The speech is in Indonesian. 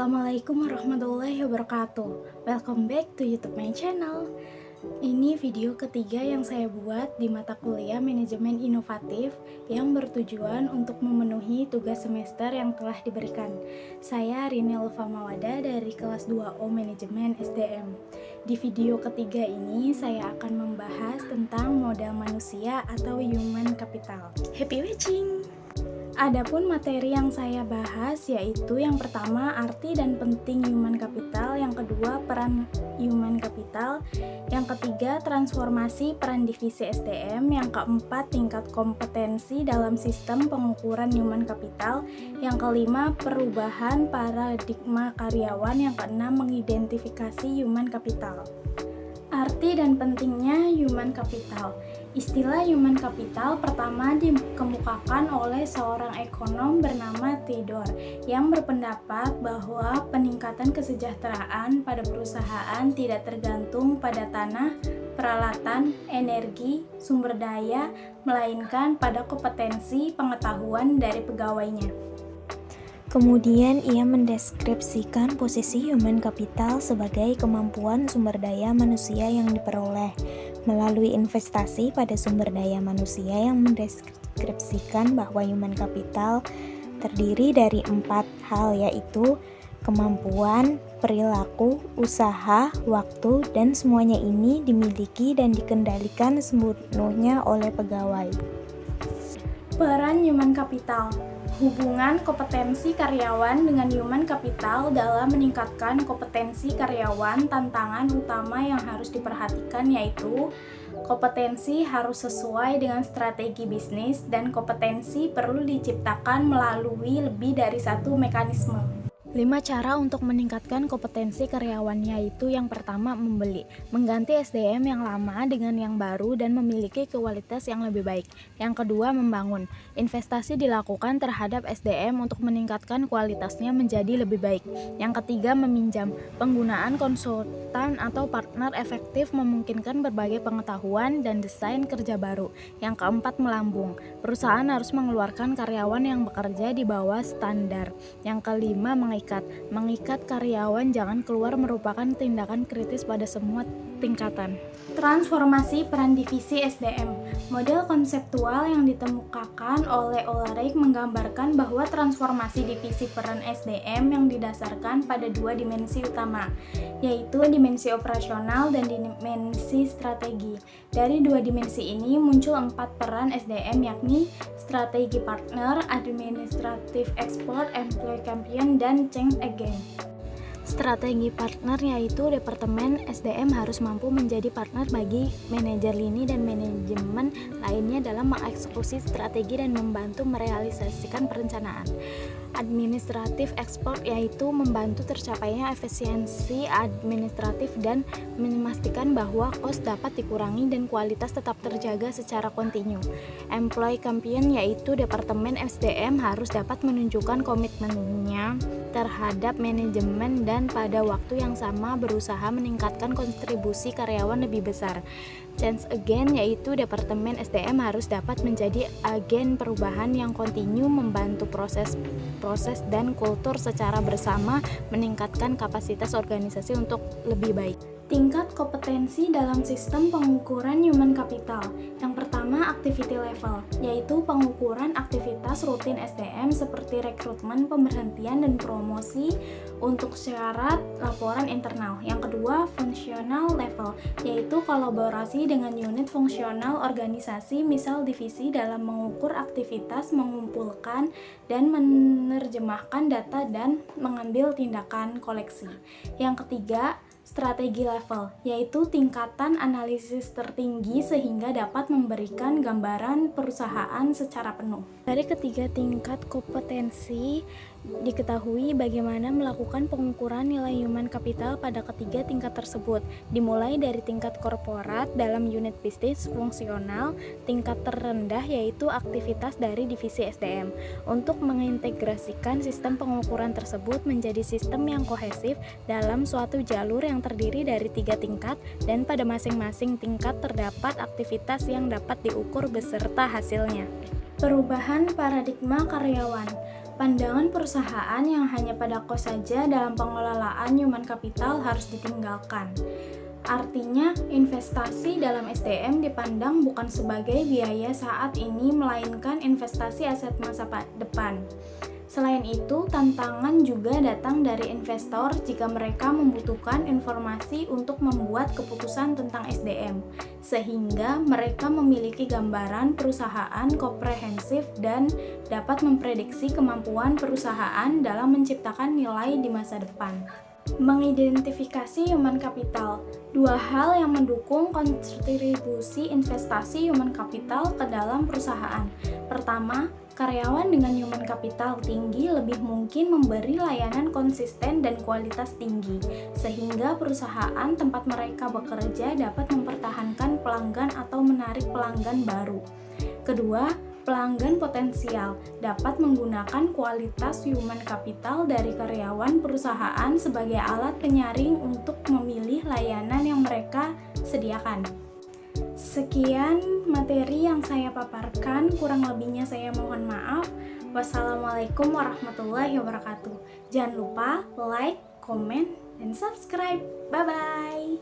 Assalamualaikum warahmatullahi wabarakatuh. Welcome back to YouTube my channel. Ini video ketiga yang saya buat di mata kuliah Manajemen Inovatif yang bertujuan untuk memenuhi tugas semester yang telah diberikan. Saya Rini Ulfa Mawada dari kelas 2O Manajemen SDM. Di video ketiga ini saya akan membahas tentang modal manusia atau human capital. Happy watching! Adapun materi yang saya bahas yaitu yang pertama arti dan penting human capital, yang kedua peran human capital, yang ketiga transformasi peran divisi SDM, yang keempat tingkat kompetensi dalam sistem pengukuran human capital, yang kelima perubahan paradigma karyawan, yang keenam mengidentifikasi human capital. Arti dan pentingnya human capital. Istilah human capital pertama dikemukakan oleh seorang ekonom bernama Theodor yang berpendapat bahwa peningkatan kesejahteraan pada perusahaan tidak tergantung pada tanah, peralatan, energi, sumber daya, melainkan pada kompetensi pengetahuan dari pegawainya. Kemudian ia mendeskripsikan posisi human capital sebagai kemampuan sumber daya manusia yang diperoleh melalui investasi pada sumber daya manusia, yang mendeskripsikan bahwa human capital terdiri dari 4 hal, yaitu kemampuan, perilaku, usaha, waktu, dan semuanya ini dimiliki dan dikendalikan sepenuhnya oleh pegawai. Peran human capital. Hubungan kompetensi karyawan dengan human capital dalam meningkatkan kompetensi karyawan. Tantangan utama yang harus diperhatikan yaitu kompetensi harus sesuai dengan strategi bisnis dan kompetensi perlu diciptakan melalui lebih dari satu mekanisme. 5 cara untuk meningkatkan kompetensi karyawan, yaitu yang pertama membeli, mengganti SDM yang lama dengan yang baru dan memiliki kualitas yang lebih baik. Yang kedua membangun, investasi dilakukan terhadap SDM untuk meningkatkan kualitasnya menjadi lebih baik. Yang ketiga meminjam, penggunaan konsultan atau partner efektif memungkinkan berbagai pengetahuan dan desain kerja baru. Yang keempat melambung, perusahaan harus mengeluarkan karyawan yang bekerja di bawah standar. Yang kelima mengikat karyawan jangan keluar merupakan tindakan kritis pada semua tingkatan. Transformasi peran divisi SDM. Model konseptual yang ditemukan oleh Ulrich menggambarkan bahwa transformasi divisi peran SDM yang didasarkan pada 2 dimensi utama, yaitu dimensi operasional dan dimensi strategi. Dari 2 dimensi ini muncul 4 peran SDM, yakni strategi partner, administrative expert, employee champion, dan change agent. Strategi partner yaitu departemen SDM harus mampu menjadi partner bagi manajer lini dan manajemen lainnya dalam mengeksekusi strategi dan membantu merealisasikan perencanaan. Administratif expert yaitu membantu tercapainya efisiensi administratif dan memastikan bahwa kos dapat dikurangi dan kualitas tetap terjaga secara kontinu. Employee champion yaitu departemen SDM harus dapat menunjukkan komitmennya terhadap manajemen dan pada waktu yang sama berusaha meningkatkan kontribusi karyawan lebih besar. Change agent yaitu departemen SDM harus dapat menjadi agen perubahan yang kontinu, membantu proses dan kultur secara bersama, meningkatkan kapasitas organisasi untuk lebih baik. Tingkat kompetensi dalam sistem pengukuran human capital. Yang pertama, activity level, yaitu pengukuran aktivitas rutin SDM seperti rekrutmen, pemberhentian, dan promosi untuk syarat laporan internal. Yang kedua, functional level, yaitu kolaborasi dengan unit fungsional organisasi, misal divisi dalam mengukur aktivitas, mengumpulkan dan menerjemahkan data dan mengambil tindakan koleksi. Yang ketiga, strategi level, yaitu tingkatan analisis tertinggi sehingga dapat memberikan gambaran perusahaan secara penuh. Dari ketiga tingkat kompetensi, diketahui bagaimana melakukan pengukuran nilai human capital pada ketiga tingkat tersebut, dimulai dari tingkat korporat dalam unit bisnis fungsional, tingkat terendah yaitu aktivitas dari divisi SDM. Untuk mengintegrasikan sistem pengukuran tersebut menjadi sistem yang kohesif dalam suatu jalur yang terdiri dari 3 tingkat, dan pada masing-masing tingkat terdapat aktivitas yang dapat diukur beserta hasilnya. Perubahan paradigma karyawan. Pandangan perusahaan yang hanya pada kos saja dalam pengelolaan human capital harus ditinggalkan. Artinya, investasi dalam SDM dipandang bukan sebagai biaya saat ini, melainkan investasi aset masa depan. Selain itu, tantangan juga datang dari investor jika mereka membutuhkan informasi untuk membuat keputusan tentang SDM, sehingga mereka memiliki gambaran perusahaan komprehensif dan dapat memprediksi kemampuan perusahaan dalam menciptakan nilai di masa depan. Mengidentifikasi human capital. Dua hal yang mendukung kontribusi investasi human capital ke dalam perusahaan. Pertama, karyawan dengan human capital tinggi lebih mungkin memberi layanan konsisten dan kualitas tinggi, sehingga perusahaan tempat mereka bekerja dapat mempertahankan pelanggan atau menarik pelanggan baru. Kedua, pelanggan potensial dapat menggunakan kualitas human capital dari karyawan perusahaan sebagai alat penyaring untuk memilih layanan yang mereka sediakan. Sekian materi yang saya paparkan, kurang lebihnya saya mohon maaf. Wassalamualaikum warahmatullahi wabarakatuh. Jangan lupa like, komen, dan subscribe. Bye-bye.